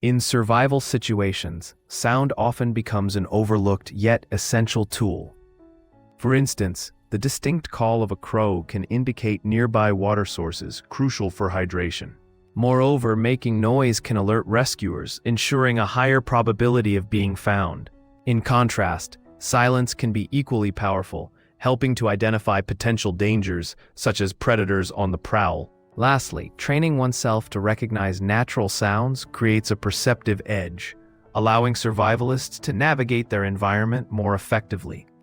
In survival situations, sound often becomes an overlooked yet essential tool. For instance, the distinct call of a crow can indicate nearby water sources, crucial for hydration. Moreover, making noise can alert rescuers, ensuring a higher probability of being found. In contrast, silence can be equally powerful, helping to identify potential dangers, such as predators on the prowl. Lastly, training oneself to recognize natural sounds creates a perceptive edge, allowing survivalists to navigate their environment more effectively.